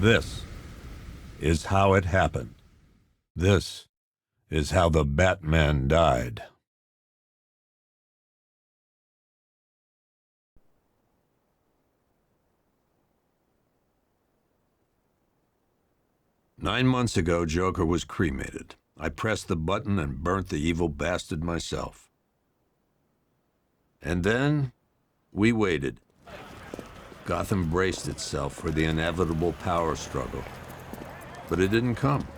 This is how it happened. This is how the Batman died. "9 months ago, Joker was cremated. I pressed the button and burnt the evil bastard myself. And then, we waited. Gotham braced itself for the inevitable power struggle. But it didn't come.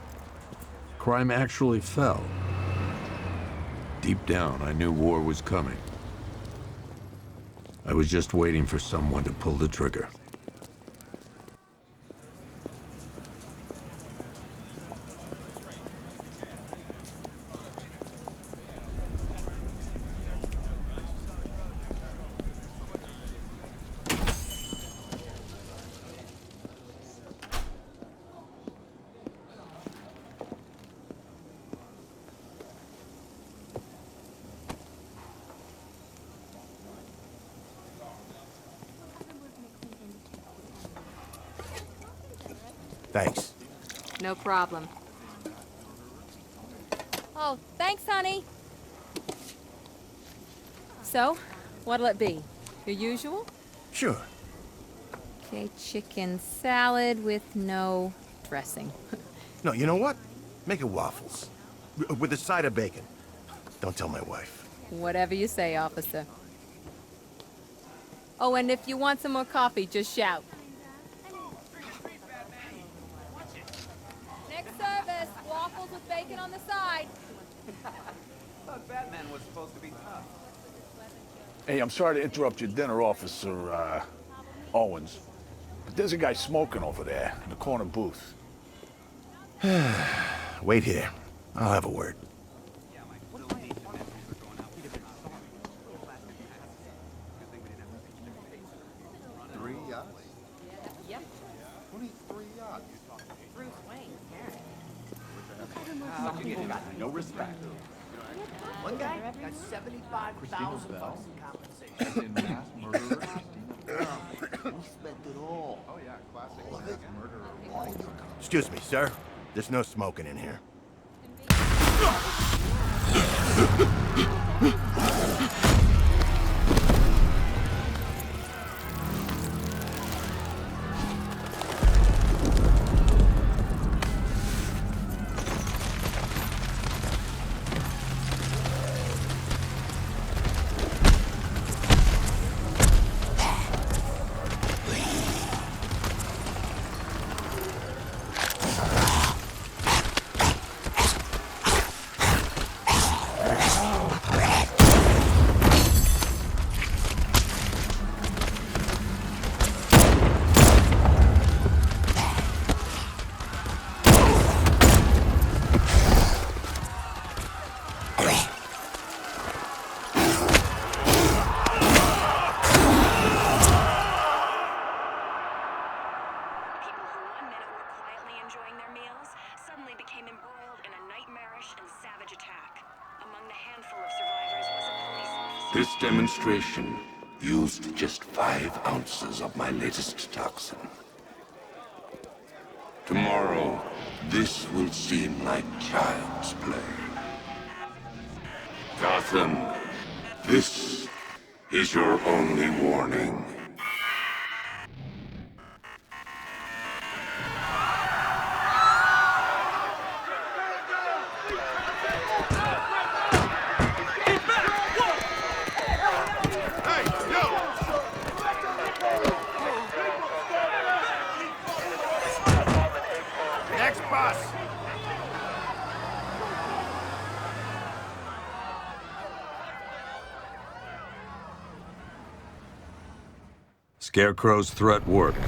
Crime actually fell. Deep down, I knew war was coming. I was just waiting for someone to pull the trigger. Thanks. No problem. Oh, thanks, honey. So, what'll it be? Your usual? Sure. Okay, chicken salad with no dressing. No, you know what? Make it waffles. With a side of bacon. Don't tell my wife. Whatever you say, officer. Oh, and if you want some more coffee, just shout. Next service, waffles with bacon on the side. Thought Batman was supposed to be tough. Hey, I'm sorry to interrupt your dinner, Officer, Owens. But there's a guy smoking over there in the corner booth. Wait here. I'll have a word. Yep. 23 yachts. Bruce Wayne, Some people got no respect. One guy got $75,000 in compensation. Mass murderer. We spent it all. Oh yeah, classic mass murderer. Excuse me, sir. There's no smoking in here. This demonstration used just 5 ounces of my latest toxin. Tomorrow, this will seem like child's play. Gotham, this is your only warning. Next bus! Scarecrow's threat worked.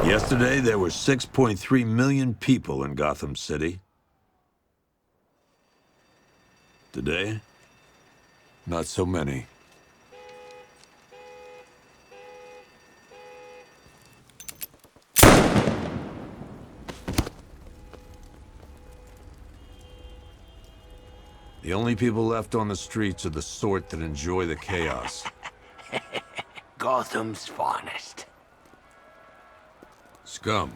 Yesterday, there were 6.3 million people in Gotham City. Today, not so many. The only people left on the streets are the sort that enjoy the chaos. Gotham's finest. Scum.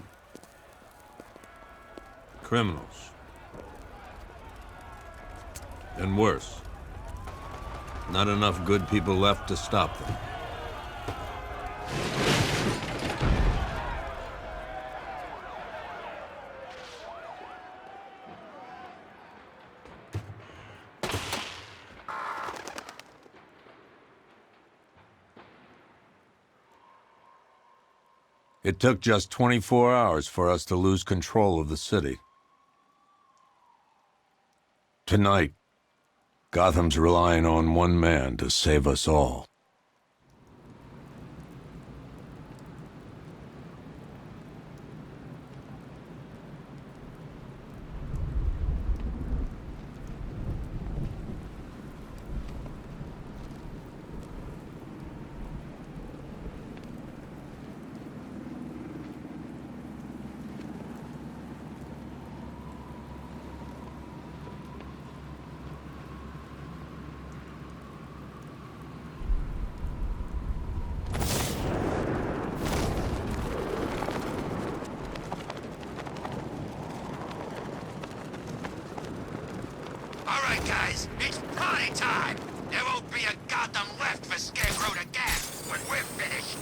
Criminals. And worse. Not enough good people left to stop them. It took just 24 hours for us to lose control of the city. Tonight, Gotham's relying on one man to save us all. All right, guys, it's party time! There won't be a Gotham left for Scarecrow to get when we're finished!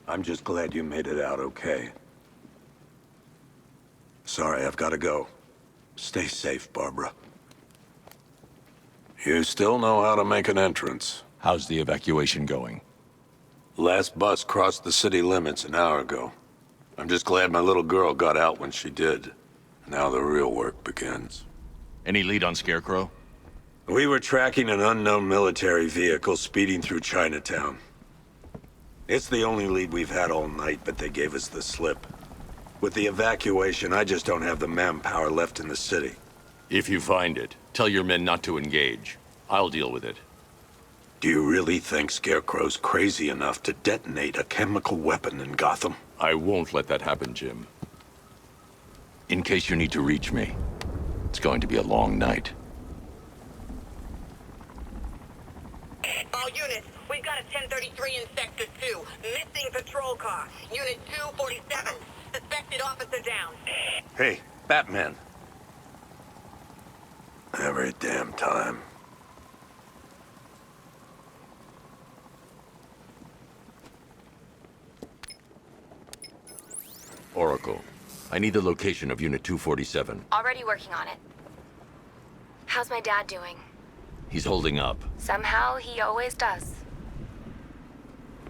I'm just glad you made it out okay. Sorry, I've got to go. Stay safe, Barbara. You still know how to make an entrance. How's the evacuation going? Last bus crossed the city limits an hour ago. I'm just glad my little girl got out when she did. Now the real work begins. Any lead on Scarecrow? We were tracking an unknown military vehicle speeding through Chinatown. It's the only lead we've had all night, but they gave us the slip. With the evacuation, I just don't have the manpower left in the city. If you find it, tell your men not to engage. I'll deal with it. Do you really think Scarecrow's crazy enough to detonate a chemical weapon in Gotham? I won't let that happen, Jim. In case you need to reach me, it's going to be a long night. All units, we've got a 1033 in Sector 2. Missing patrol car. Unit 247. Suspected officer down. Hey, Batman. Every damn time. Oracle, I need the location of Unit 247. Already working on it. How's my dad doing? He's holding up. Somehow, he always does.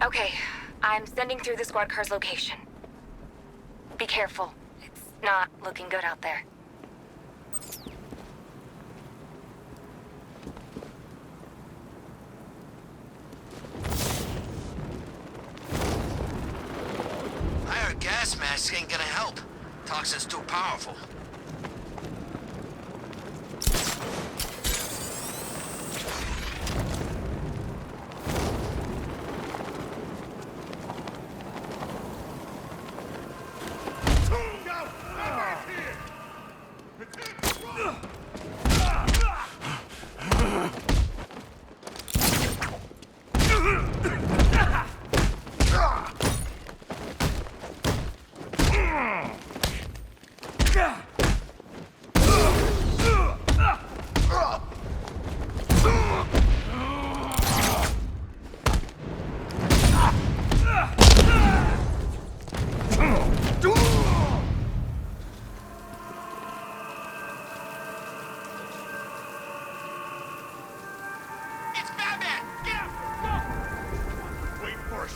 Okay, I'm sending through the squad car's location. Be careful. It's not looking good out there. I heard gas masks ain't gonna help. Toxin's too powerful.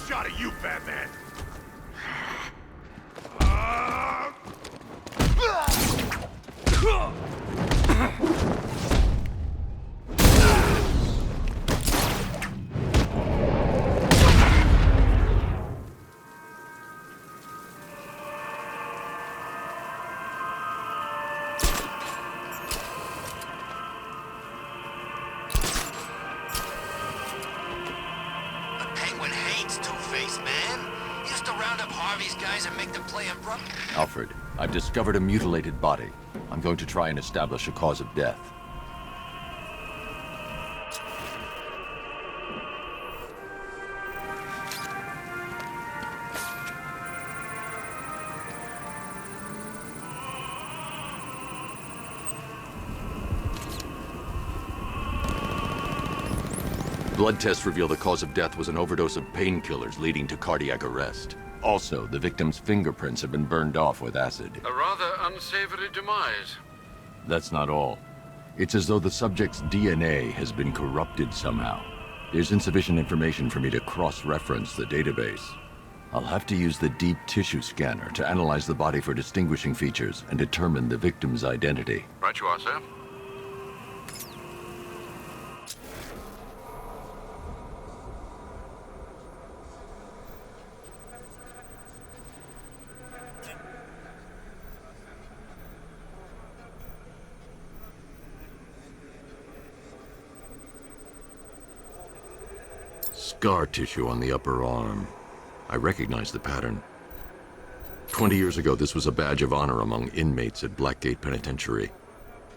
Shot at you, Batman! Penguin hates Two-Face, man. Used to round up Harvey's guys and make them play him rough? Alfred, I've discovered a mutilated body. I'm going to try and establish a cause of death. Blood tests reveal the cause of death was an overdose of painkillers leading to cardiac arrest. Also, the victim's fingerprints have been burned off with acid. A rather unsavory demise. That's not all. It's as though the subject's DNA has been corrupted somehow. There's insufficient information for me to cross-reference the database. I'll have to use the deep tissue scanner to analyze the body for distinguishing features and determine the victim's identity. Right you are, sir. Scar tissue on the upper arm. I recognize the pattern. 20 years ago, this was a badge of honor among inmates at Blackgate Penitentiary.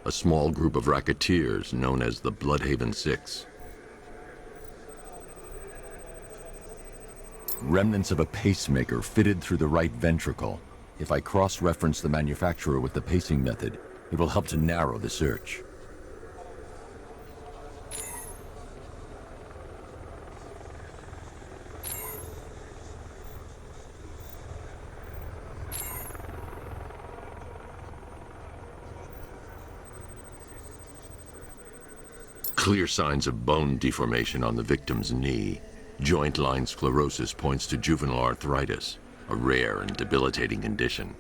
A small group of racketeers known as the Bloodhaven Six. Remnants of a pacemaker fitted through the right ventricle. If I cross-reference the manufacturer with the pacing method, it will help to narrow the search. Clear signs of bone deformation on the victim's knee. Joint line sclerosis points to juvenile arthritis, a rare and debilitating condition.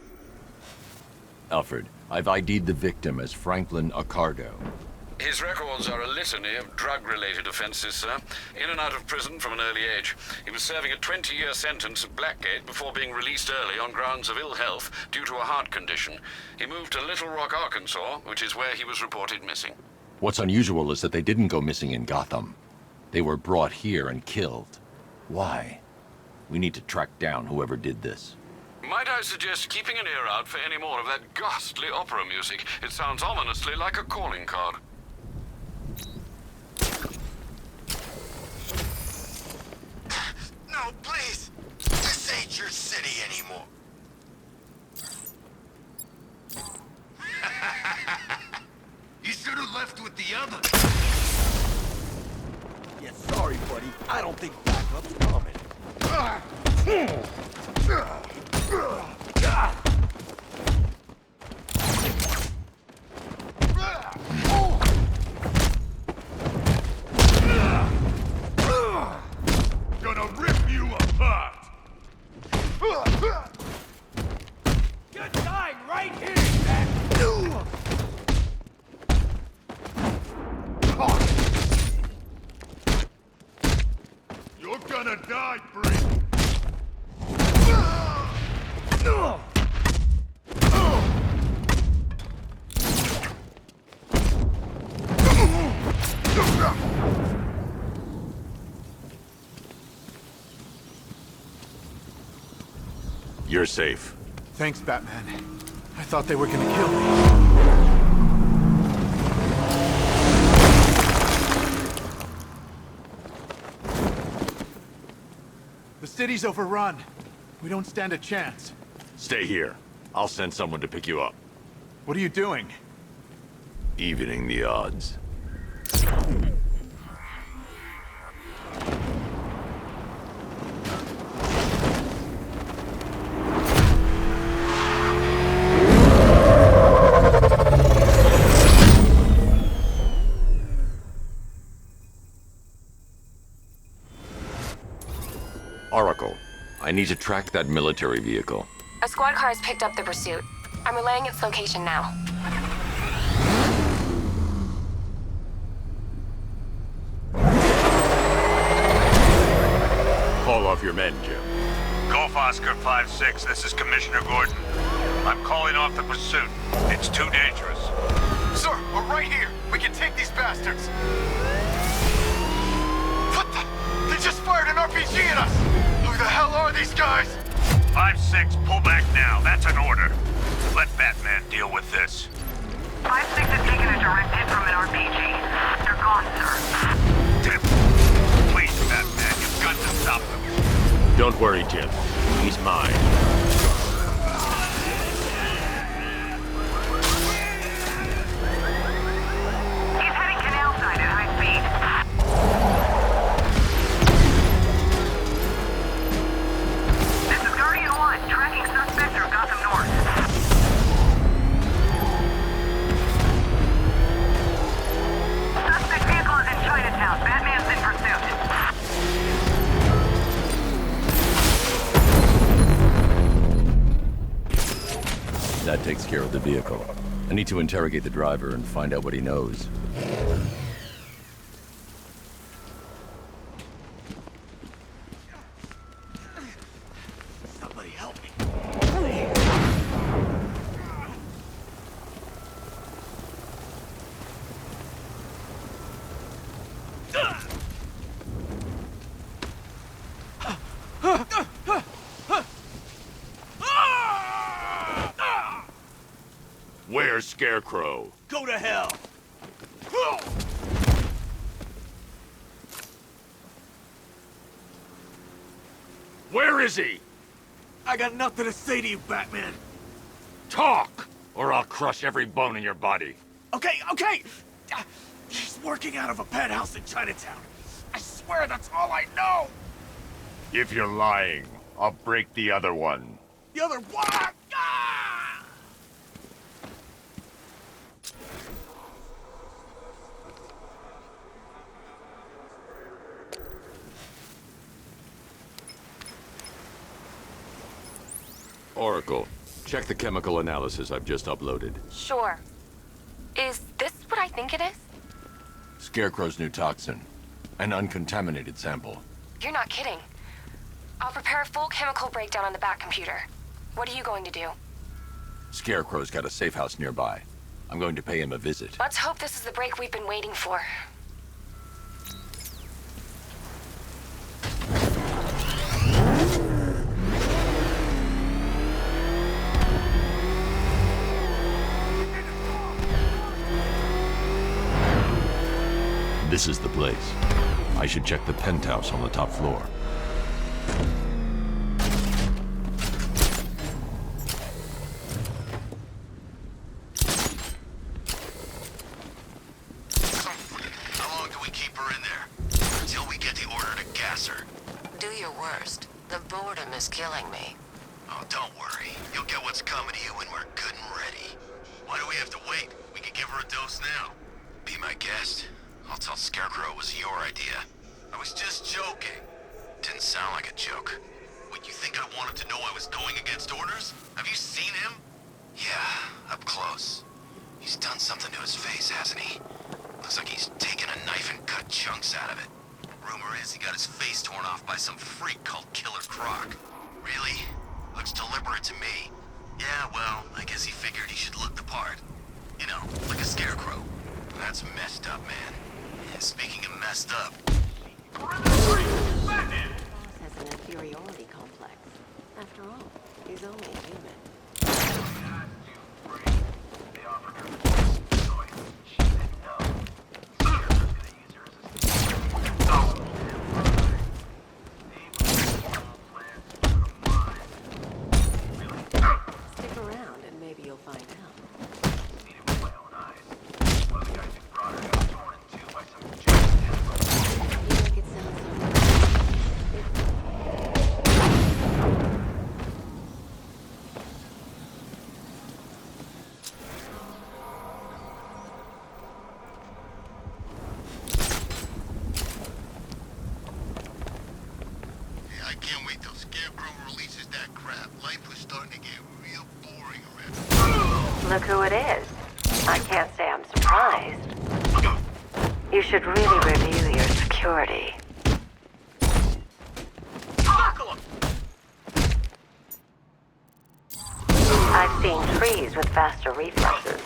Alfred, I've ID'd the victim as Franklin Accardo. His records are a litany of drug-related offenses, sir. In and out of prison from an early age. He was serving a 20-year sentence at Blackgate before being released early on grounds of ill health due to a heart condition. He moved to Little Rock, Arkansas, which is where he was reported missing. What's unusual is that they didn't go missing in Gotham. They were brought here and killed. Why? We need to track down whoever did this. Might I suggest keeping an ear out for any more of that ghastly opera music? It sounds ominously like a calling card. No, please! This ain't your city anymore. You should have left with the other. Yeah, sorry, buddy. I don't think backup's coming. Gonna rip you apart! You're dying right here, man! You're gonna die, Bree! You're safe. Thanks, Batman. I thought they were gonna kill me. The city's overrun. We don't stand a chance. Stay here. I'll send someone to pick you up. What are you doing? Evening the odds. Oracle, I need to track that military vehicle. A squad car has picked up the pursuit. I'm relaying its location now. Call off your men, Jim. Golf Oscar 5-6, this is Commissioner Gordon. I'm calling off the pursuit. It's too dangerous. Sir, we're right here. We can take these bastards. What the? They just fired an RPG at us. Who the hell are these guys? 5-6, pull back now. That's an order. Let Batman deal with this. 5-6 has taken a direct hit from an RPG. They're gone, sir. Tim, please, Batman, you've got to stop them. Don't worry, Jim. He's mine. He's heading canal side at high speed. This is Guardian 1, tracking suspect through Gotham North. Suspect vehicle is in Chinatown. Batman's in pursuit. That takes care of the vehicle. I need to interrogate the driver and find out what he knows. Somebody help me. Where's Scarecrow? Go to hell. Where is he? I got nothing to say to you, Batman. Talk, or I'll crush every bone in your body. Okay. He's working out of a penthouse in Chinatown. I swear that's all I know. If you're lying, I'll break the other one. The other one. Ah! Oracle, check the chemical analysis I've just uploaded. Sure. Is this what I think it is? Scarecrow's new toxin. An uncontaminated sample. You're not kidding. I'll prepare a full chemical breakdown on the back computer. What are you going to do? Scarecrow's got a safe house nearby. I'm going to pay him a visit. Let's hope this is the break we've been waiting for. This is the place. I should check the penthouse on the top floor. How long do we keep her in there? Until we get the order to gas her. Do your worst. The boredom is killing me. Oh, don't worry. You'll get what's coming to you when we're good and ready. Why do we have to wait? We could give her a dose now. Be my guest. I'll tell Scarecrow it was your idea. I was just joking. Didn't sound like a joke. What, you think I wanted to know I was going against orders? Have you seen him? Yeah, up close. He's done something to his face, hasn't he? Looks like he's taken a knife and cut chunks out of it. Rumor is he got his face torn off by some freak called Killer Croc. Really? Looks deliberate to me. Yeah, well, I guess he figured he should look the part. You know, like a scarecrow. That's messed up, man. Yeah, speaking of messed up... Boss has an inferiority complex. After all, he's only human. Stick around and maybe you'll find out. You make it sound I can't wait till Scarecrow releases that crap. Life is starting to get real boring around. Look who it is. I can't say I'm surprised. You should really review your security. I've seen trees with faster reflexes.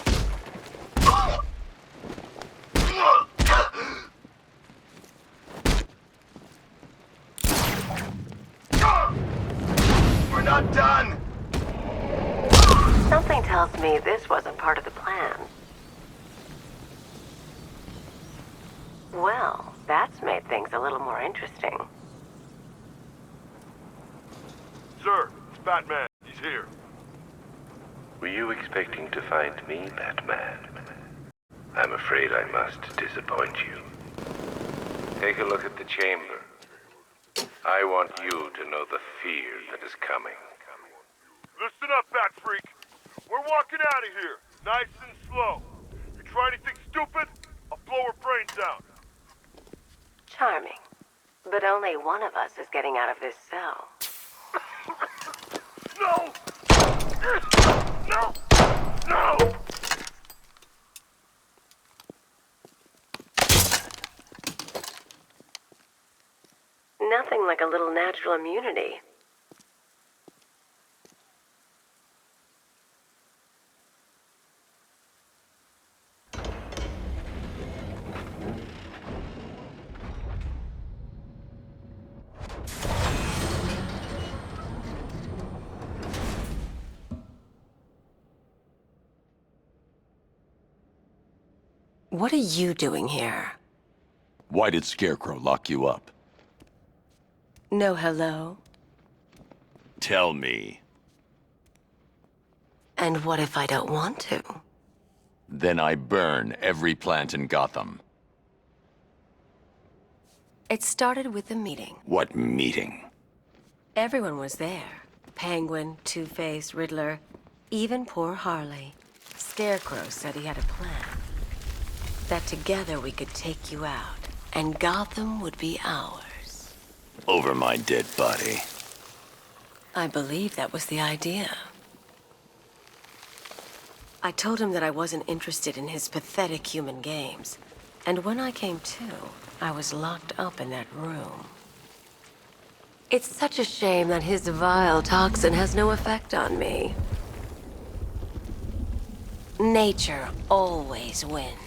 We're not not done! Something tells me this wasn't part of the plan. Well, that's made things a little more interesting. Sir, it's Batman. He's here. Were you expecting to find me, Batman? I'm afraid I must disappoint you. Take a look at the chamber. I want you to know the fear that is coming. Listen up, Bat Freak. We're walking out of here, nice and slow. You try anything stupid, I'll blow her brains out. Charming. But only one of us is getting out of this cell. No! No! No! Nothing like a little natural immunity. What are you doing here? Why did Scarecrow lock you up? No hello? Tell me. And what if I don't want to? Then I burn every plant in Gotham. It started with a meeting. What meeting? Everyone was there. Penguin, Two-Face, Riddler, even poor Harley. Scarecrow said he had a plan. That together we could take you out, and Gotham would be ours. Over my dead body. I believe that was the idea. I told him that I wasn't interested in his pathetic human games. And when I came to, I was locked up in that room. It's such a shame that his vile toxin has no effect on me. Nature always wins.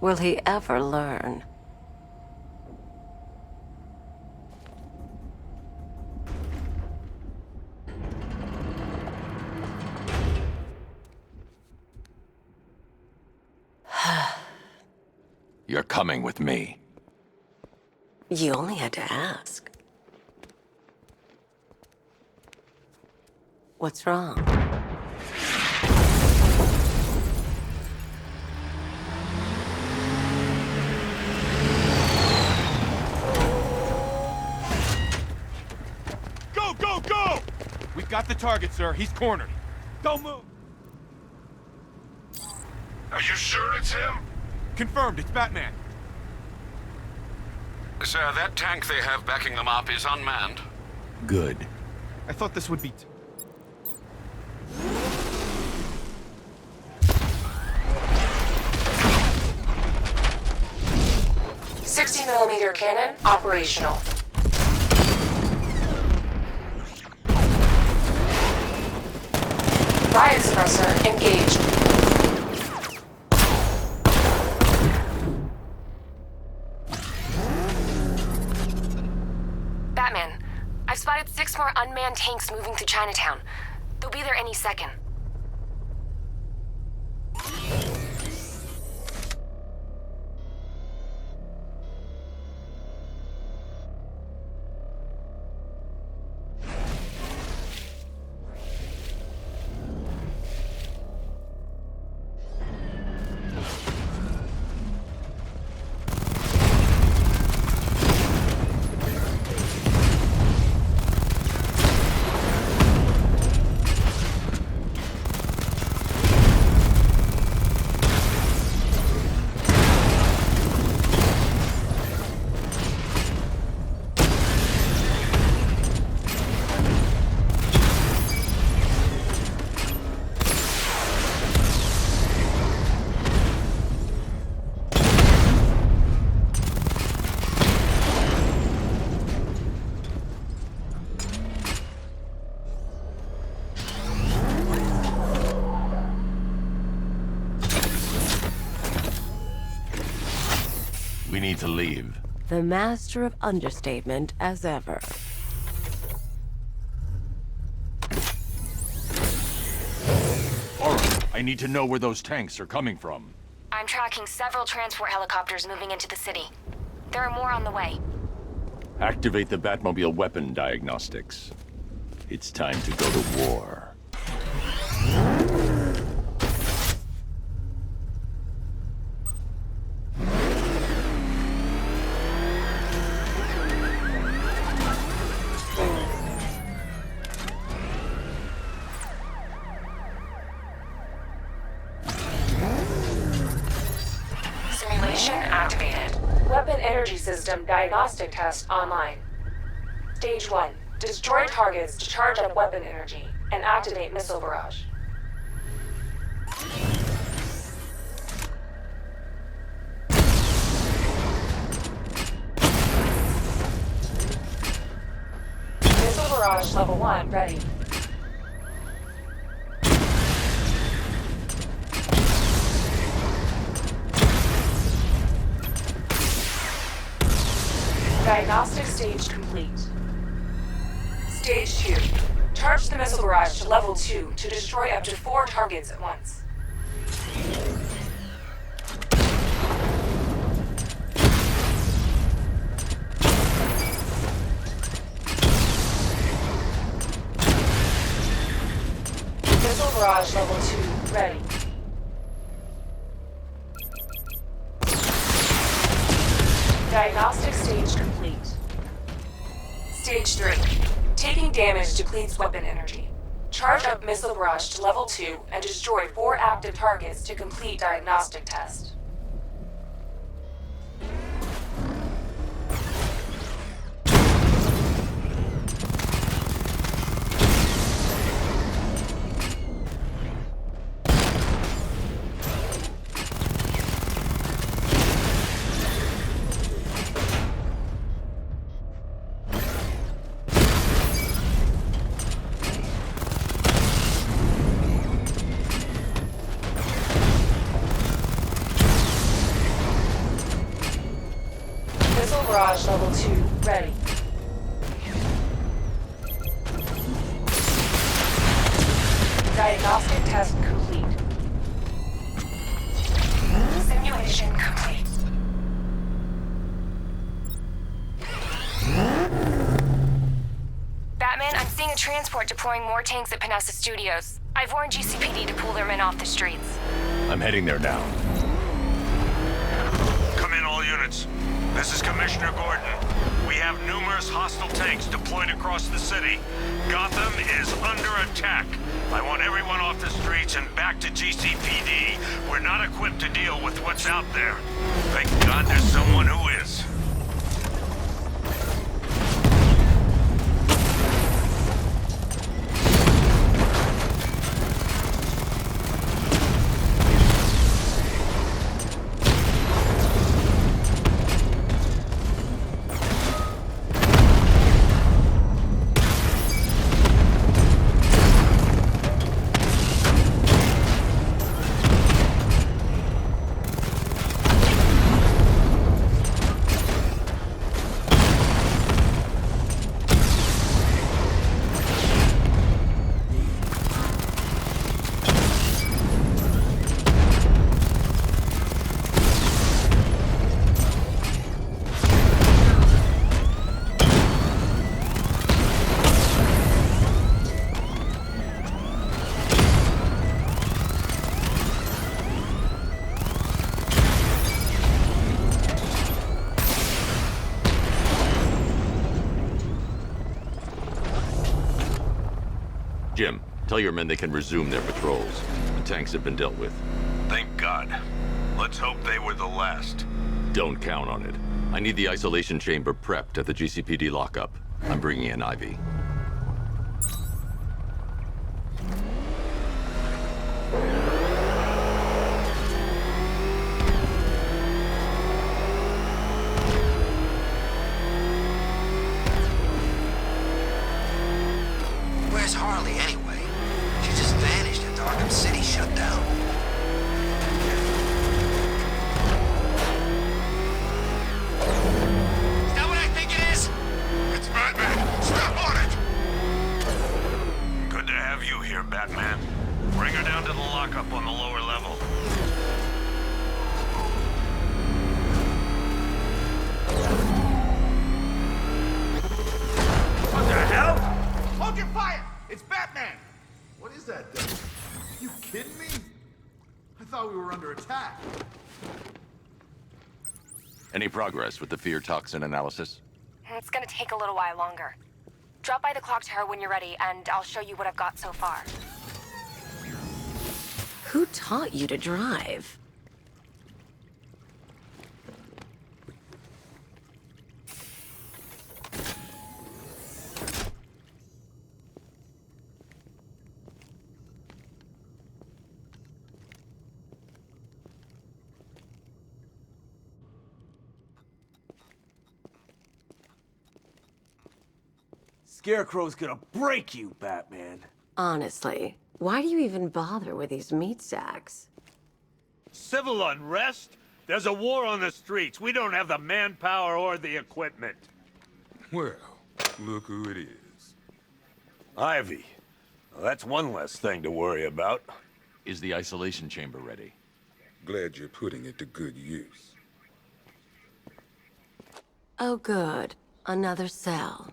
Will he ever learn? You're coming with me. You only had to ask. What's wrong? Go, go, go! We've got the target, sir. He's cornered. Don't move! Are you sure it's him? Confirmed, it's Batman. Sir, that tank they have backing them up is unmanned. Good. I thought this would be... 60mm cannon operational. Riot suppressor engaged. Batman, I've spotted 6 more unmanned tanks moving through Chinatown. They'll be there any second. We need to leave. The master of understatement as ever. Alright, I need to know where those tanks are coming from. I'm tracking several transport helicopters moving into the city. There are more on the way. Activate the Batmobile weapon diagnostics. It's time to go to war. Simulation activated. Weapon energy system diagnostic test online. Stage 1. Destroy targets to charge up weapon energy and activate missile barrage. Missile barrage level 1 ready. Diagnostic stage complete. Stage 2. Charge the missile barrage to level 2 to destroy up to 4 targets at once. Missile barrage level 2 ready. Diagnostic stage complete. Stage 3. Taking damage depletes weapon energy. Charge up missile barrage to level 2 and destroy 4 active targets to complete diagnostic test. Barrage level 2 ready. Diagnostic test complete. Simulation complete. Batman, I'm seeing a transport deploying more tanks at Panessa Studios. I've warned GCPD to pull their men off the streets. I'm heading there now. Come in, all units. This is Commissioner Gordon. We have numerous hostile tanks deployed across the city. Gotham is under attack. I want everyone off the streets and back to GCPD. We're not equipped to deal with what's out there. Thank God there's someone who is. Jim, tell your men they can resume their patrols. The tanks have been dealt with. Thank God. Let's hope they were the last. Don't count on it. I need the isolation chamber prepped at the GCPD lockup. I'm bringing in Ivy. Where's Harley anyway? She just vanished after Arkham City shut down. attack. Any progress with the fear toxin analysis? It's gonna take a little while longer. Drop by the clock tower when you're ready, and I'll show you what I've got so far. Who taught you to drive? Scarecrow's gonna break you, Batman. Honestly, why do you even bother with these meat sacks? Civil unrest? There's a war on the streets. We don't have the manpower or the equipment. Well, look who it is. Ivy. Well, that's one less thing to worry about. Is the isolation chamber ready? Glad you're putting it to good use. Oh, good. Another cell.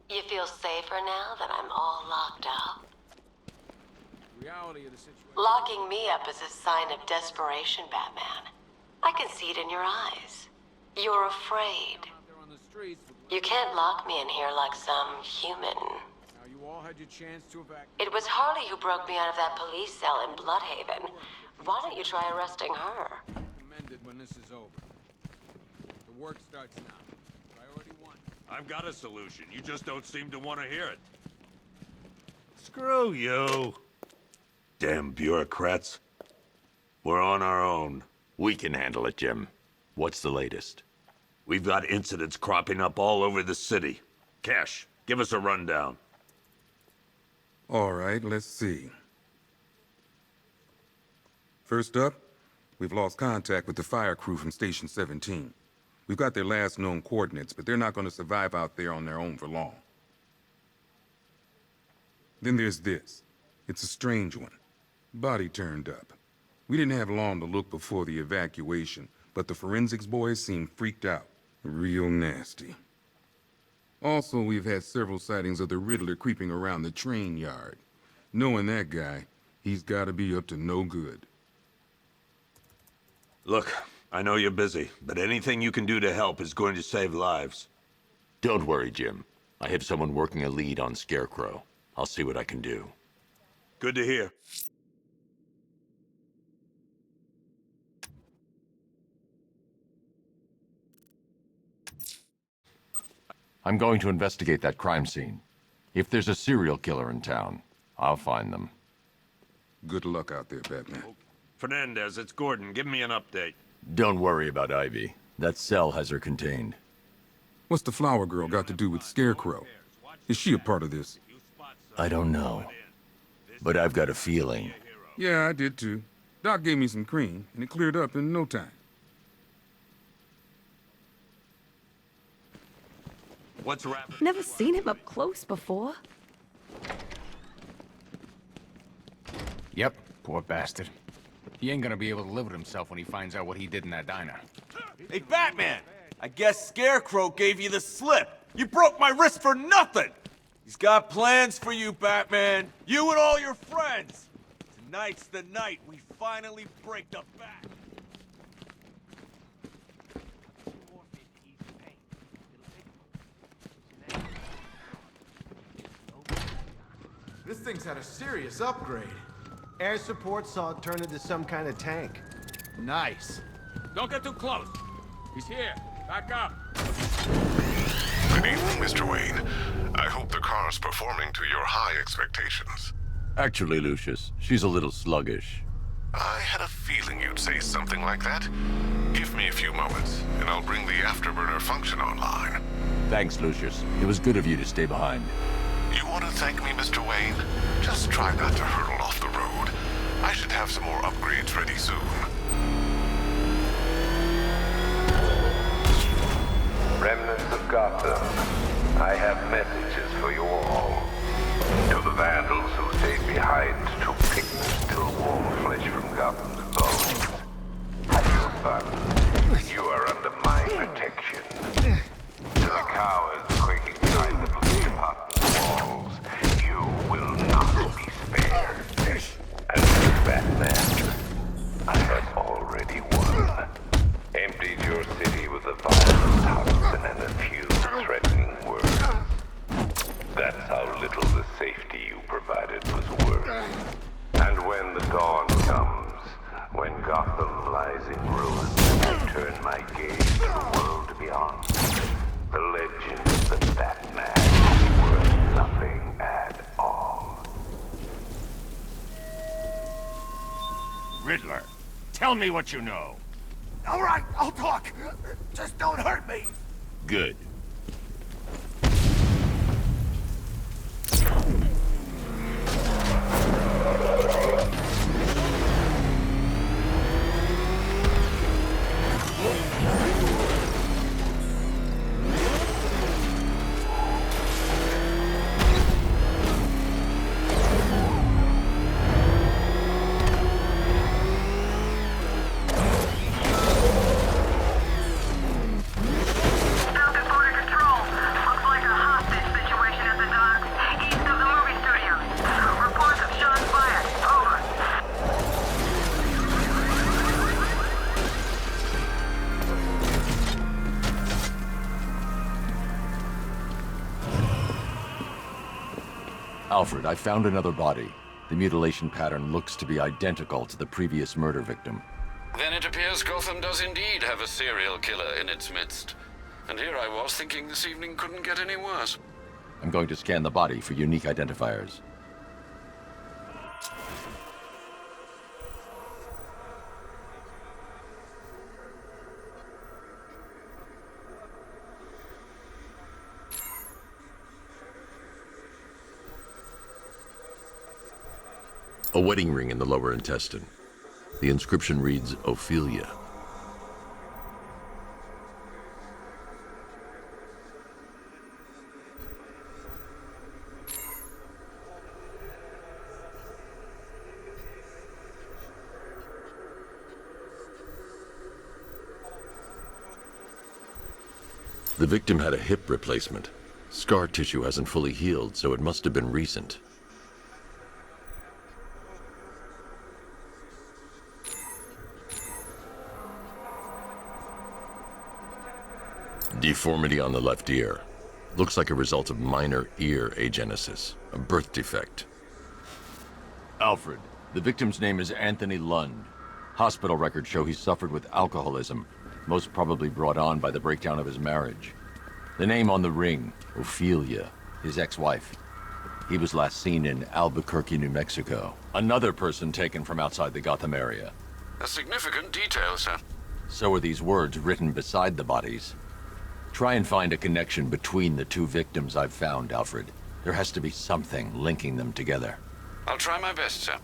You feel safer now that I'm all locked up? Reality of the situation. Locking me up is a sign of desperation, Batman. I can see it in your eyes. You're afraid. You can't lock me in here like some human. Now you all had your chance to evacuate. It was Harley who broke me out of that police cell in Bloodhaven. Why don't you try arresting her? Recommended when this is over. The work starts now. Priority 1. I've got a solution. You just don't seem to want to hear it. Screw you. Damn bureaucrats. We're on our own. We can handle it, Jim. What's the latest? We've got incidents cropping up all over the city. Cash, give us a rundown. All right, let's see. First up, we've lost contact with the fire crew from Station 17. We've got their last known coordinates, but they're not going to survive out there on their own for long. Then there's this. It's a strange one. Body turned up. We didn't have long to look before the evacuation, but the forensics boys seemed freaked out. Real nasty. Also, we've had several sightings of the Riddler creeping around the train yard. Knowing that guy, he's got to be up to no good. Look, I know you're busy, but anything you can do to help is going to save lives. Don't worry, Jim. I have someone working a lead on Scarecrow. I'll see what I can do. Good to hear. I'm going to investigate that crime scene. If there's a serial killer in town, I'll find them. Good luck out there, Batman. Fernandez, it's Gordon. Give me an update. Don't worry about Ivy. That cell has her contained. What's the flower girl got to do with Scarecrow? Is she a part of this? I don't know. But I've got a feeling. Yeah, I did too. Doc gave me some cream, and it cleared up in no time. What's wrapping? Never seen him up close before. Yep, poor bastard. He ain't gonna be able to live with himself when he finds out what he did in that diner. Hey, Batman! I guess Scarecrow gave you the slip. You broke my wrist for nothing! He's got plans for you, Batman. You and all your friends. Tonight's the night we finally break the back. This thing's had a serious upgrade. Air support saw it turn into some kind of tank. Nice. Don't get too close. He's here. Back up. Good evening, Mr. Wayne. I hope the car's performing to your high expectations. Actually, Lucius, she's a little sluggish. I had a feeling you'd say something like that. Give me a few moments, and I'll bring the afterburner function online. Thanks, Lucius. It was good of you to stay behind. You want to thank me, Mr. Wayne? Just try not to hurtle off the road. I should have some more upgrades ready soon. Remnants of Gotham, I have messages for you all. To the vandals who stayed behind to pick the still warm flesh from Gotham's bones. Have your fun. safety you provided was worse. And when the dawn comes, when Gotham lies in ruins, I turn my gaze to the world beyond. The legend of the Batman is worth nothing at all. Riddler, tell me what you know. All right, I'll talk. Just don't hurt me. Good. Alfred, I found another body. The mutilation pattern looks to be identical to the previous murder victim. Then it appears Gotham does indeed have a serial killer in its midst. And here I was thinking this evening couldn't get any worse. I'm going to scan the body for unique identifiers. A wedding ring in the lower intestine. The inscription reads, Ophelia. The victim had a hip replacement. Scar tissue hasn't fully healed, so it must have been recent. Deformity on the left ear. Looks like a result of minor ear agenesis, a birth defect. Alfred, the victim's name is Anthony Lund. Hospital records show he suffered with alcoholism, most probably brought on by the breakdown of his marriage. The name on the ring, Ophelia, his ex-wife. He was last seen in Albuquerque, New Mexico. Another person taken from outside the Gotham area. A significant detail, sir. So are these words written beside the bodies. Try and find a connection between the two victims I've found, Alfred. There has to be something linking them together. I'll try my best, sir.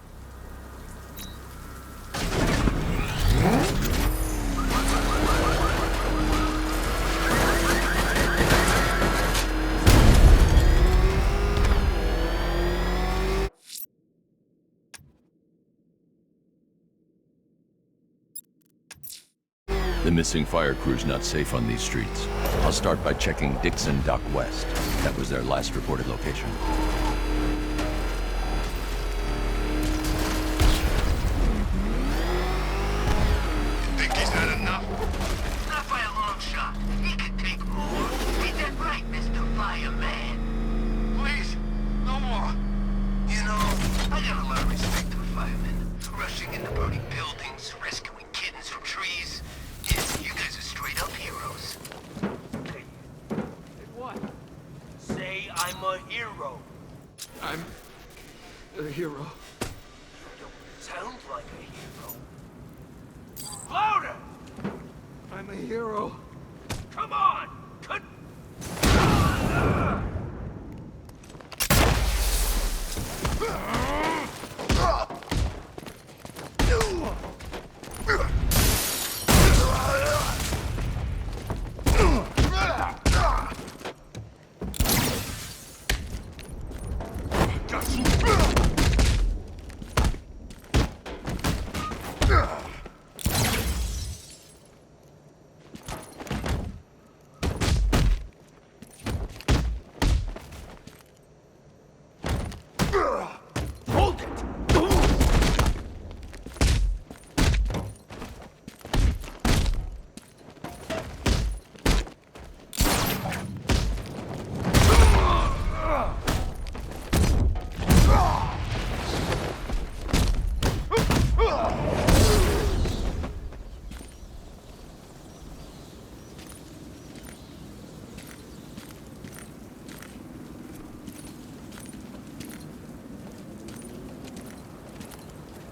The missing fire crew's not safe on these streets. I'll start by checking Dixon Dock West. That was their last reported location. Think he's had enough? Not by a long shot. He could take more. Ain't that right, Mr. Fireman? Please, no more. You know, I got a lot of respect for firemen. Rushing into burning buildings, rescuing kittens from trees. You guys are straight up heroes. Hey, what? Say I'm a hero. I'm a hero. Sounds like a hero. Louder! I'm a hero. Come on!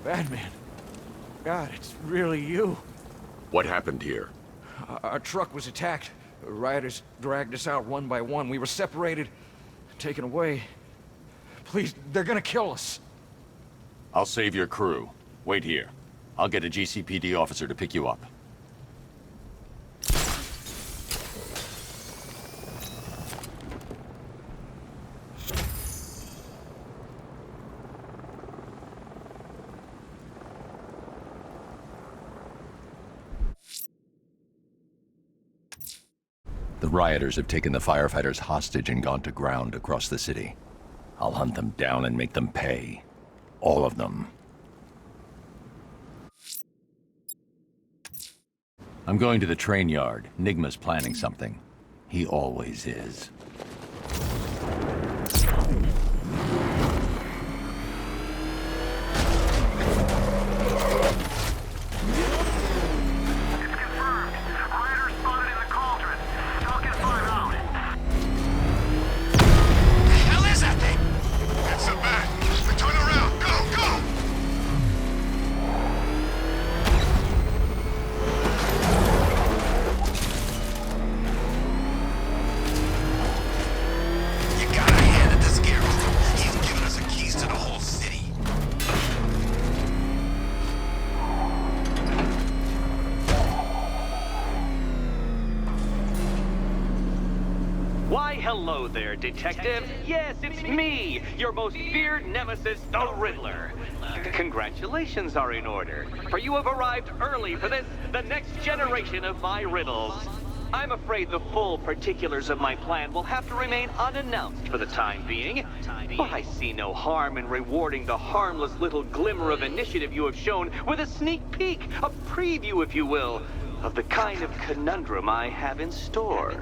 Batman. God, it's really you. What happened here? Our truck was attacked. Rioters dragged us out one by one. We were separated, taken away. Please, they're gonna kill us. I'll save your crew. Wait here. I'll get a GCPD officer to pick you up. The rioters have taken the firefighters hostage and gone to ground across the city. I'll hunt them down and make them pay. All of them. I'm going to the train yard. Nigma's planning something. He always is. Hello there, Detective. Yes, it's me, your most feared nemesis, the Riddler. Congratulations are in order, for you have arrived early for this, the next generation of my riddles. I'm afraid the full particulars of my plan will have to remain unannounced for the time being, but I see no harm in rewarding the harmless little glimmer of initiative you have shown with a sneak peek, a preview, if you will, of the kind of conundrum I have in store.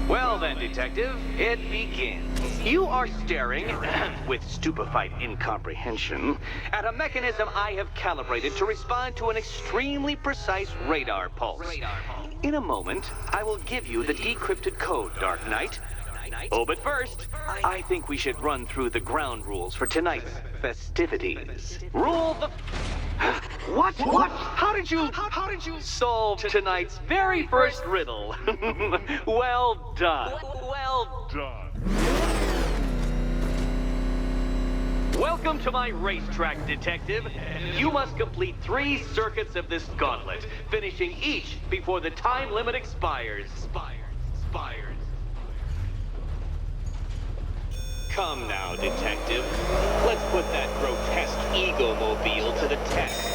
Well then, Detective, it begins. You are staring, with stupefied incomprehension, at a mechanism I have calibrated to respond to an extremely precise radar pulse. In a moment, I will give you the decrypted code, Dark Knight. Oh, but first, I think we should run through the ground rules for tonight's festivities. Rule the... What? How did you solve tonight's very first riddle? Well done. Well done. Welcome to my racetrack, Detective. You must complete 3 circuits of this gauntlet, finishing each before the time limit expires. Come now, Detective. Let's put that grotesque ego-mobile to the test.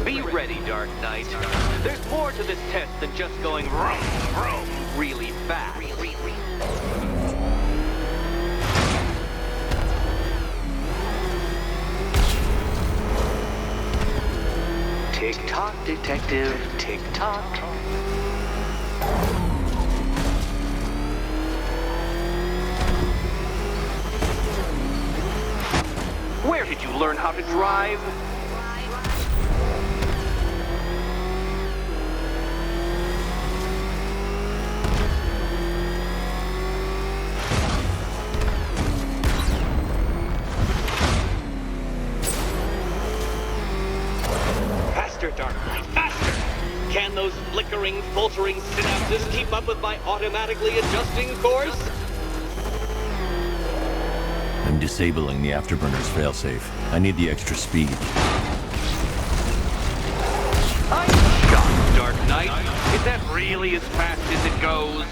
Be ready, Dark Knight. There's more to this test than just going vroom, vroom really fast. Tick-tock, Detective, tick-tock. Where did you learn how to drive? Faster, Dark Knight, faster! Can those flickering, faltering synapses keep up with my automatically adjusting course? I'm disabling the afterburner's failsafe. I need the extra speed. I got Dark Knight. Is that really as fast as it goes?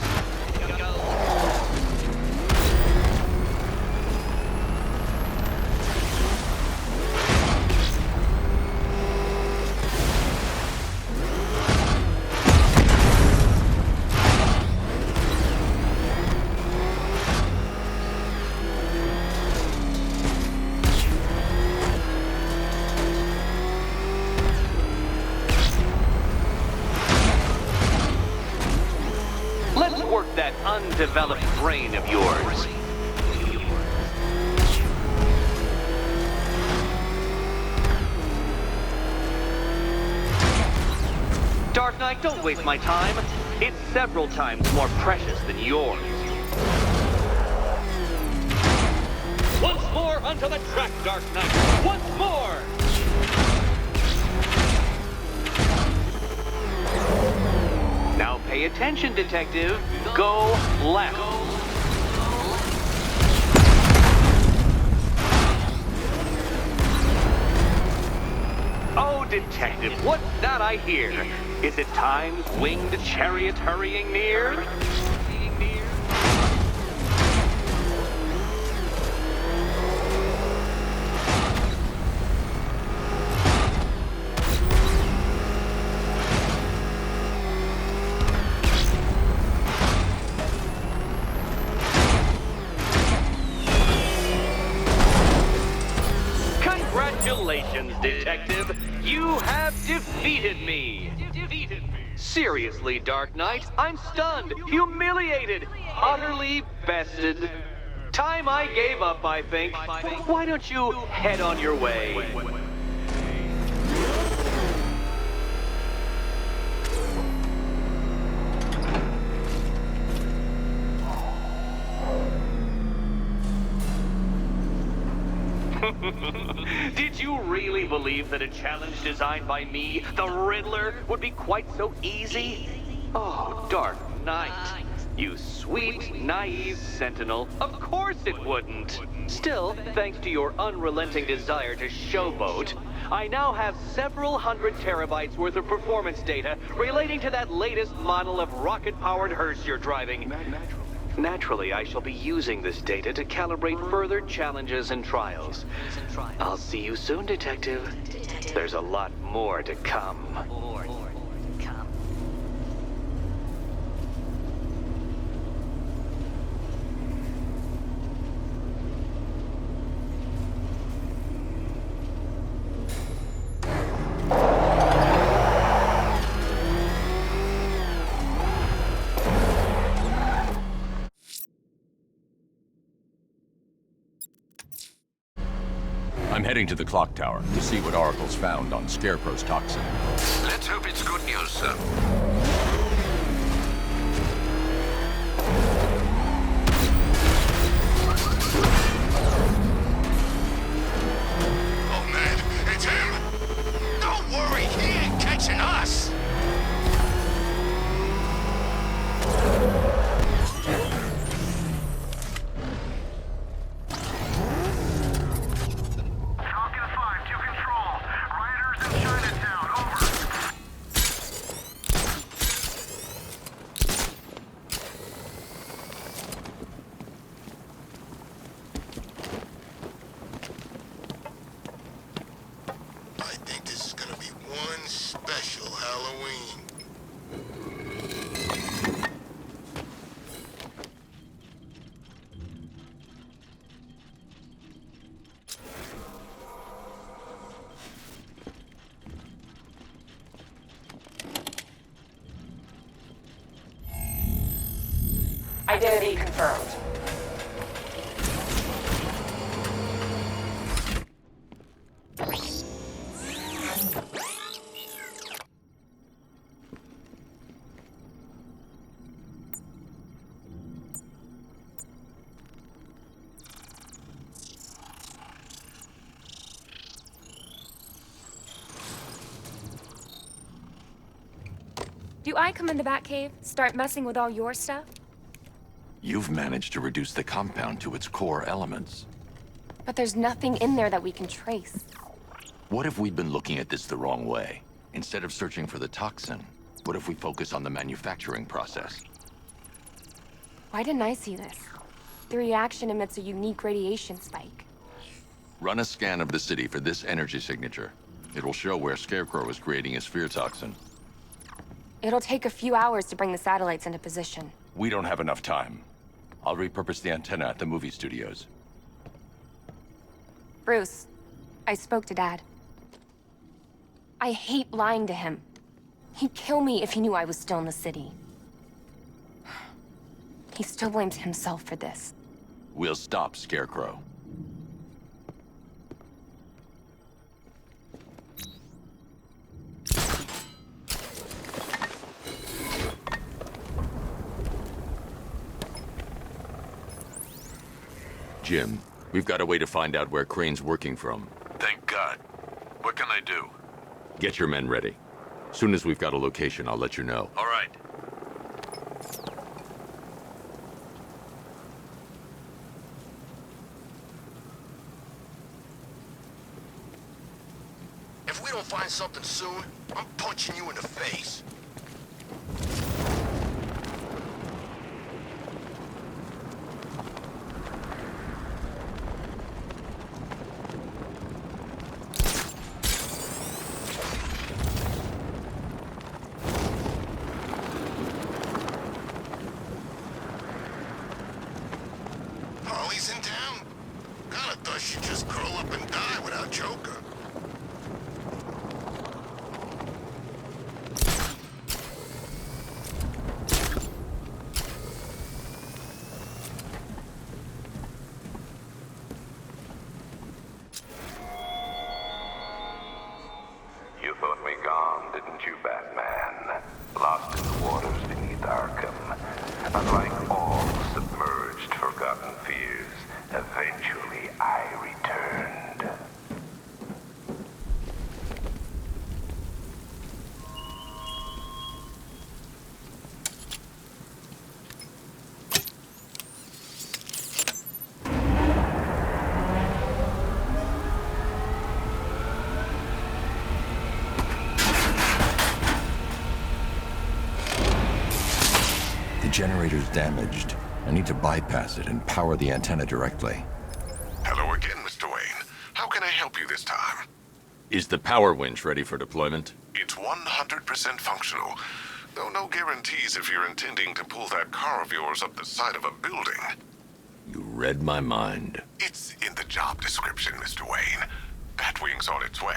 That undeveloped brain of yours. Dark Knight, don't waste my time. It's several times more precious than yours. Once more onto the track, Dark Knight. Once more! Now pay attention, Detective. Go left. Oh, Detective, what's that I hear? Is it Time's winged chariot hurrying near? Congratulations, Detective. You have defeated me. Seriously, Dark Knight, I'm stunned, humiliated, utterly bested. Time I gave up, I think. Why don't you head on your way? Did you really believe that a challenge designed by me, the Riddler, would be quite so easy? Oh, Dark Knight. You sweet, naive sentinel. Of course it wouldn't. Still, thanks to your unrelenting desire to showboat, I now have several hundred terabytes worth of performance data relating to that latest model of rocket-powered hearse you're driving. Naturally, I shall be using this data to calibrate further challenges and trials. I'll see you soon, Detective. There's a lot more to come. I'm heading to the clock tower to see what Oracle's found on Scarecrow's toxin. Let's hope it's good news, sir. Oh man, it's him! Don't worry, he ain't catching us! Identity confirmed. Do I come in the Batcave, start messing with all your stuff? You've managed to reduce the compound to its core elements. But there's nothing in there that we can trace. What if we'd been looking at this the wrong way? Instead of searching for the toxin, what if we focus on the manufacturing process? Why didn't I see this? The reaction emits a unique radiation spike. Run a scan of the city for this energy signature. It'll show where Scarecrow is creating his fear toxin. It'll take a few hours to bring the satellites into position. We don't have enough time. I'll repurpose the antenna at the movie studios. Bruce, I spoke to Dad. I hate lying to him. He'd kill me if he knew I was still in the city. He still blames himself for this. We'll stop Scarecrow. Jim. We've got a way to find out where Crane's working from. Thank God. What can I do? Get your men ready. Soon as we've got a location, I'll let you know. All right. If we don't find something soon, I'm punching you in the face. Harley's in town? Kinda thought she'd just curl up and die without Joker. You thought me gone, didn't you, Batman? Lost in the waters beneath Arkham. Unlike all submerged, forgotten fears, eventually I returned. The generator's damaged. I need to bypass it and power the antenna directly. Hello again, Mr. Wayne. How can I help you this time? Is the power winch ready for deployment? It's 100% functional. Though no guarantees if you're intending to pull that car of yours up the side of a building. You read my mind. It's in the job description, Mr. Wayne. Batwing's on its way.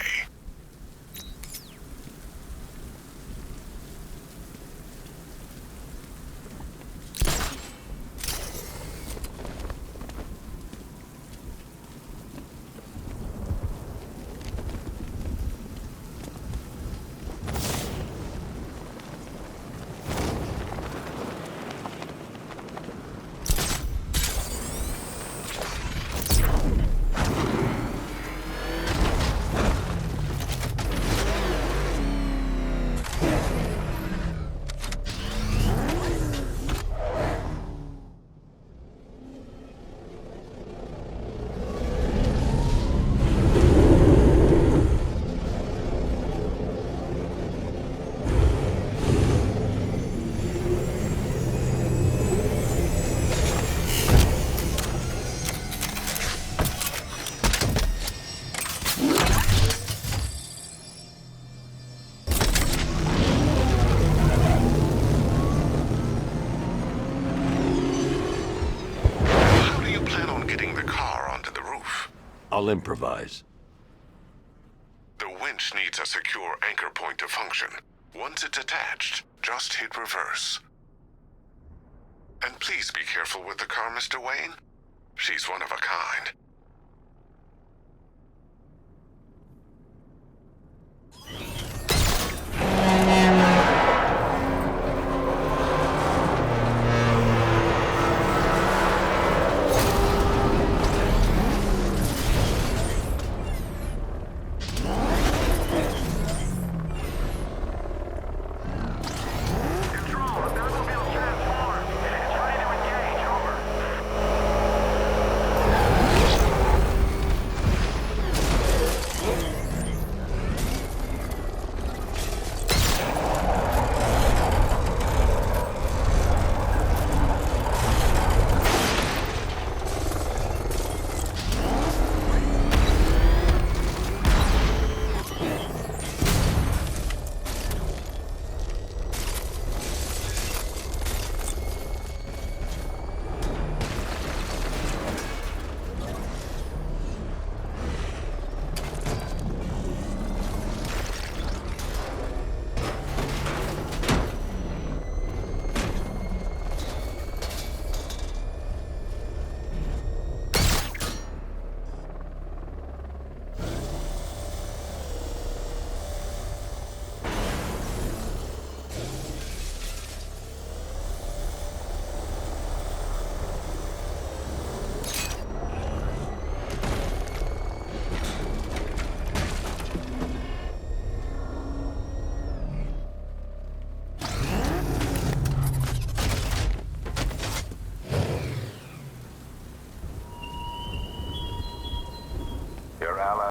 I'll improvise. The winch needs a secure anchor point to function. Once it's attached, just hit reverse. And please be careful with the car, Mr. Wayne. She's one of a kind.